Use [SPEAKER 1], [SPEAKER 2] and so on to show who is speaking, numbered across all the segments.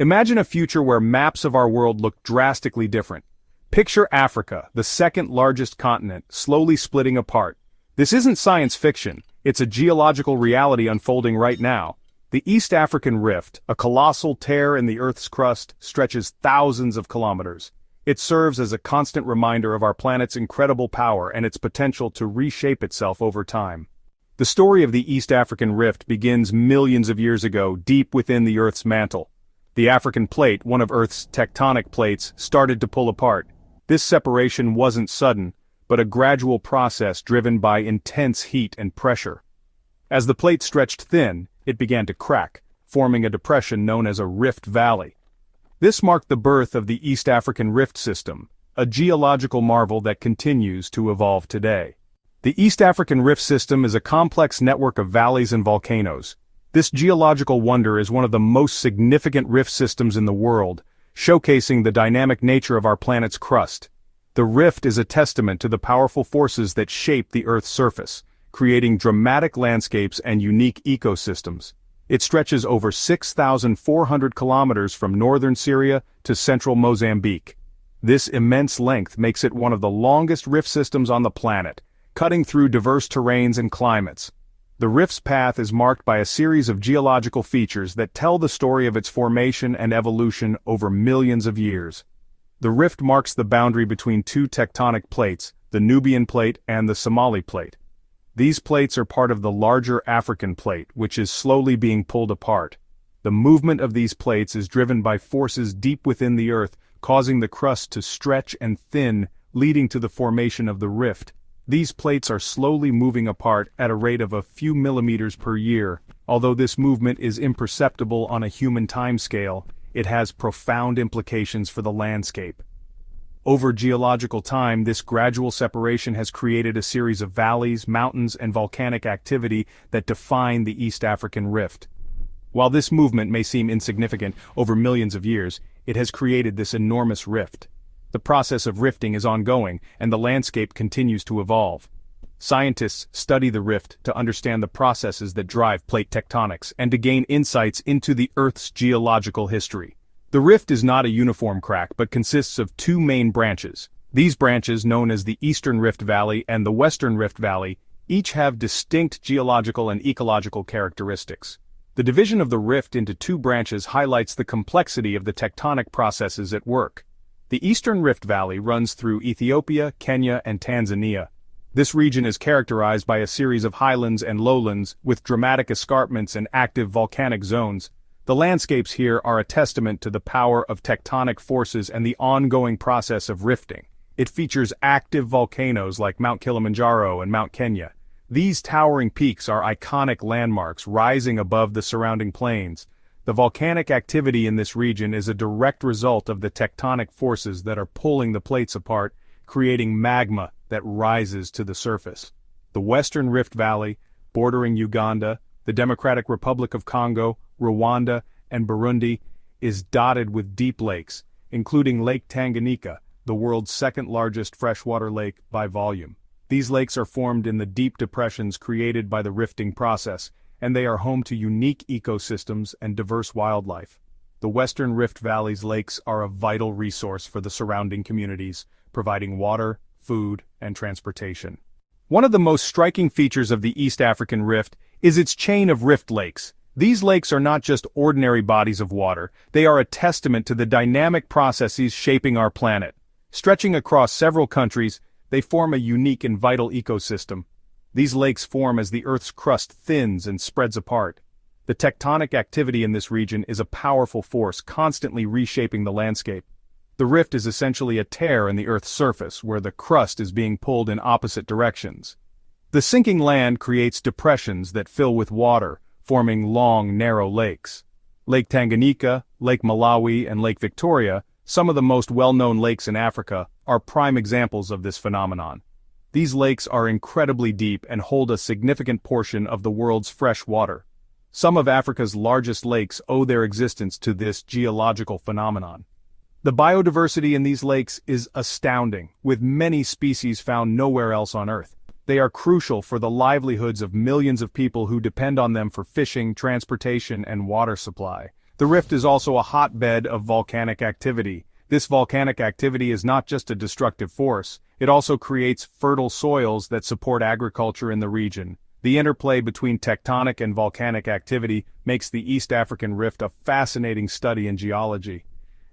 [SPEAKER 1] Imagine a future where maps of our world look drastically different. Picture Africa, the second largest continent, slowly splitting apart. This isn't science fiction, it's a geological reality unfolding right now. The East African Rift, a colossal tear in the Earth's crust, stretches thousands of kilometers. It serves as a constant reminder of our planet's incredible power and its potential to reshape itself over time. The story of the East African Rift begins millions of years ago, deep within the Earth's mantle. The African plate, one of Earth's tectonic plates, started to pull apart. This separation wasn't sudden, but a gradual process driven by intense heat and pressure. As the plate stretched thin, it began to crack, forming a depression known as a rift valley. This marked the birth of the East African Rift System, a geological marvel that continues to evolve today. The East African Rift System is a complex network of valleys and volcanoes. This geological wonder is one of the most significant rift systems in the world, showcasing the dynamic nature of our planet's crust. The rift is a testament to the powerful forces that shape the Earth's surface, creating dramatic landscapes and unique ecosystems. It stretches over 6,400 kilometers from northern Syria to central Mozambique. This immense length makes it one of the longest rift systems on the planet, cutting through diverse terrains and climates. The rift's path is marked by a series of geological features that tell the story of its formation and evolution over millions of years. The rift marks the boundary between two tectonic plates, the Nubian plate and the Somali plate. These plates are part of the larger African plate, which is slowly being pulled apart. The movement of these plates is driven by forces deep within the Earth, causing the crust to stretch and thin, leading to the formation of the rift. These plates are slowly moving apart at a rate of a few millimeters per year. Although this movement is imperceptible on a human timescale, it has profound implications for the landscape. Over geological time, this gradual separation has created a series of valleys, mountains, and volcanic activity that define the East African Rift. While this movement may seem insignificant over millions of years, it has created this enormous rift. The process of rifting is ongoing, and the landscape continues to evolve. Scientists study the rift to understand the processes that drive plate tectonics and to gain insights into the Earth's geological history. The rift is not a uniform crack but consists of two main branches. These branches, known as the Eastern Rift Valley and the Western Rift Valley, each have distinct geological and ecological characteristics. The division of the rift into two branches highlights the complexity of the tectonic processes at work. The Eastern Rift Valley runs through Ethiopia, Kenya, and Tanzania. This region is characterized by a series of highlands and lowlands, with dramatic escarpments and active volcanic zones. The landscapes here are a testament to the power of tectonic forces and the ongoing process of rifting. It features active volcanoes like Mount Kilimanjaro and Mount Kenya. These towering peaks are iconic landmarks rising above the surrounding plains. The volcanic activity in this region is a direct result of the tectonic forces that are pulling the plates apart, creating magma that rises to the surface. The Western Rift Valley, bordering Uganda, the Democratic Republic of Congo, Rwanda, and Burundi, is dotted with deep lakes, including Lake Tanganyika, the world's second-largest freshwater lake by volume. These lakes are formed in the deep depressions created by the rifting process, and they are home to unique ecosystems and diverse wildlife. The Western Rift Valley's lakes are a vital resource for the surrounding communities, providing water, food, and transportation. One of the most striking features of the East African Rift is its chain of rift lakes. These lakes are not just ordinary bodies of water, they are a testament to the dynamic processes shaping our planet. Stretching across several countries, they form a unique and vital ecosystem. These lakes form as the Earth's crust thins and spreads apart. The tectonic activity in this region is a powerful force constantly reshaping the landscape. The rift is essentially a tear in the Earth's surface where the crust is being pulled in opposite directions. The sinking land creates depressions that fill with water, forming long, narrow lakes. Lake Tanganyika, Lake Malawi, and Lake Victoria, some of the most well-known lakes in Africa, are prime examples of this phenomenon. These lakes are incredibly deep and hold a significant portion of the world's fresh water. Some of Africa's largest lakes owe their existence to this geological phenomenon. The biodiversity in these lakes is astounding, with many species found nowhere else on Earth. They are crucial for the livelihoods of millions of people who depend on them for fishing, transportation, and water supply. The rift is also a hotbed of volcanic activity. This volcanic activity is not just a destructive force, it also creates fertile soils that support agriculture in the region. The interplay between tectonic and volcanic activity makes the East African Rift a fascinating study in geology.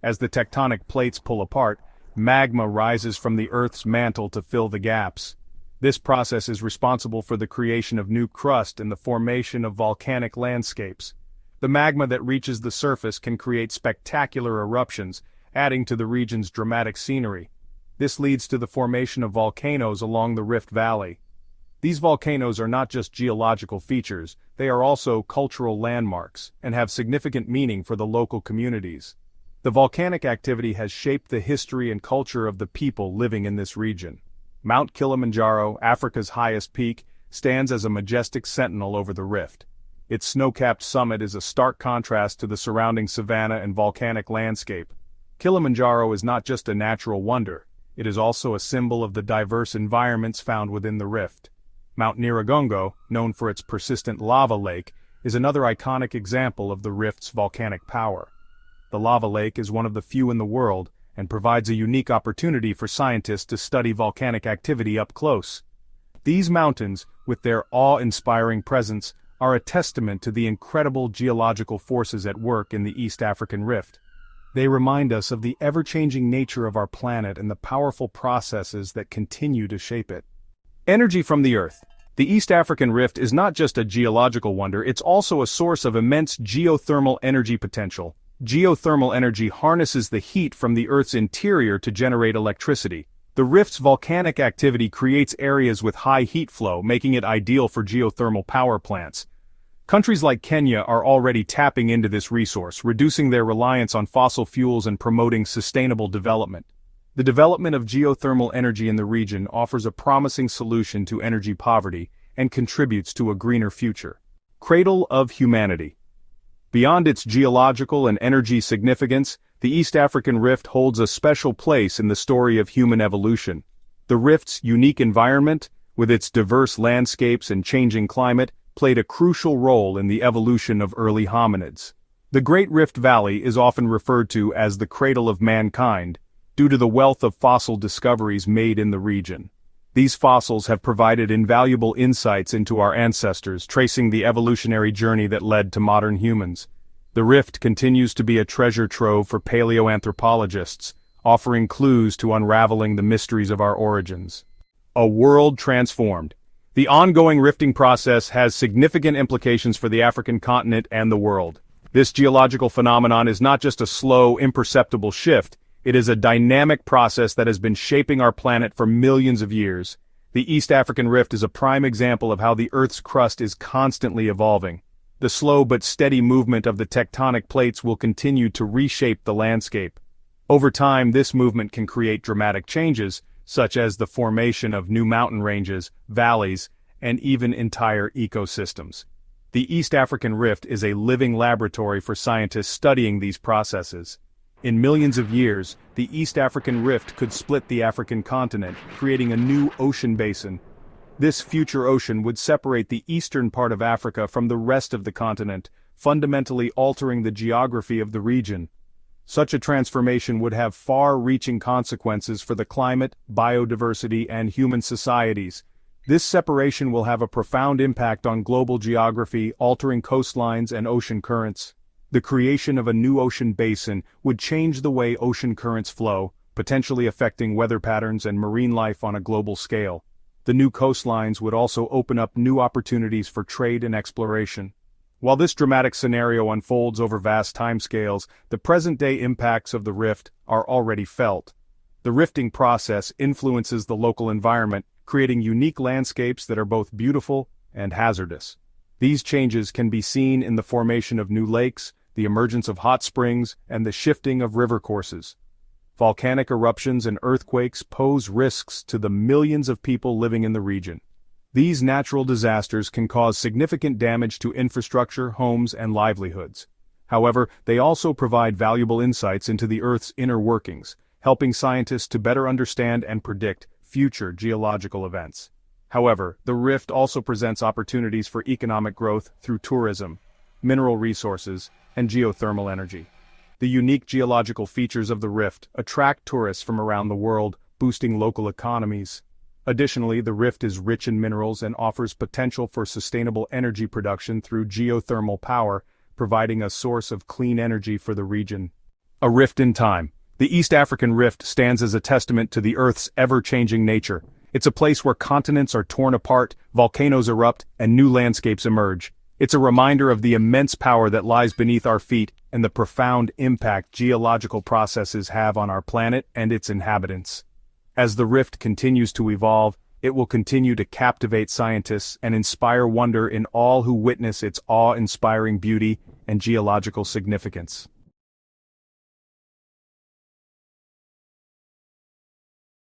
[SPEAKER 1] As the tectonic plates pull apart, magma rises from the Earth's mantle to fill the gaps. This process is responsible for the creation of new crust and the formation of volcanic landscapes. The magma that reaches the surface can create spectacular eruptions, adding to the region's dramatic scenery. This leads to the formation of volcanoes along the Rift Valley. These volcanoes are not just geological features, they are also cultural landmarks, and have significant meaning for the local communities. The volcanic activity has shaped the history and culture of the people living in this region. Mount Kilimanjaro, Africa's highest peak, stands as a majestic sentinel over the rift. Its snow-capped summit is a stark contrast to the surrounding savanna and volcanic landscape. Kilimanjaro is not just a natural wonder, it is also a symbol of the diverse environments found within the rift. Mount Nyiragongo, known for its persistent lava lake, is another iconic example of the rift's volcanic power. The lava lake is one of the few in the world, and provides a unique opportunity for scientists to study volcanic activity up close. These mountains, with their awe-inspiring presence, are a testament to the incredible geological forces at work in the East African Rift. They remind us of the ever-changing nature of our planet and the powerful processes that continue to shape it. Energy from the Earth. The East African Rift is not just a geological wonder, it's also a source of immense geothermal energy potential. Geothermal energy harnesses the heat from the Earth's interior to generate electricity. The rift's volcanic activity creates areas with high heat flow, making it ideal for geothermal power plants. Countries like Kenya are already tapping into this resource, reducing their reliance on fossil fuels and promoting sustainable development. The development of geothermal energy in the region offers a promising solution to energy poverty and contributes to a greener future. Cradle of humanity. Beyond its geological and energy significance, the East African Rift holds a special place in the story of human evolution. The rift's unique environment, with its diverse landscapes and changing climate, played a crucial role in the evolution of early hominids. The Great Rift Valley is often referred to as the cradle of mankind, due to the wealth of fossil discoveries made in the region. These fossils have provided invaluable insights into our ancestors, tracing the evolutionary journey that led to modern humans. The rift continues to be a treasure trove for paleoanthropologists, offering clues to unraveling the mysteries of our origins. A world transformed. The ongoing rifting process has significant implications for the African continent and the world. This geological phenomenon is not just a slow, imperceptible shift, it is a dynamic process that has been shaping our planet for millions of years. The East African Rift is a prime example of how the Earth's crust is constantly evolving. The slow but steady movement of the tectonic plates will continue to reshape the landscape. Over time, this movement can create dramatic changes, such as the formation of new mountain ranges, valleys, and even entire ecosystems. The East African Rift is a living laboratory for scientists studying these processes. In millions of years, the East African Rift could split the African continent, creating a new ocean basin. This future ocean would separate the eastern part of Africa from the rest of the continent, fundamentally altering the geography of the region. Such a transformation would have far-reaching consequences for the climate, biodiversity, and human societies. This separation will have a profound impact on global geography, altering coastlines and ocean currents. The creation of a new ocean basin would change the way ocean currents flow, potentially affecting weather patterns and marine life on a global scale. The new coastlines would also open up new opportunities for trade and exploration. While this dramatic scenario unfolds over vast timescales, the present-day impacts of the rift are already felt. The rifting process influences the local environment, creating unique landscapes that are both beautiful and hazardous. These changes can be seen in the formation of new lakes, the emergence of hot springs, and the shifting of river courses. Volcanic eruptions and earthquakes pose risks to the millions of people living in the region. These natural disasters can cause significant damage to infrastructure, homes, and livelihoods. However, they also provide valuable insights into the Earth's inner workings, helping scientists to better understand and predict future geological events. However, the rift also presents opportunities for economic growth through tourism, mineral resources, and geothermal energy. The unique geological features of the rift attract tourists from around the world, boosting local economies. Additionally, the rift is rich in minerals and offers potential for sustainable energy production through geothermal power, providing a source of clean energy for the region. A rift in time. The East African Rift stands as a testament to the Earth's ever-changing nature. It's a place where continents are torn apart, volcanoes erupt, and new landscapes emerge. It's a reminder of the immense power that lies beneath our feet and the profound impact geological processes have on our planet and its inhabitants. As the rift continues to evolve, it will continue to captivate scientists and inspire wonder in all who witness its awe-inspiring beauty and geological significance.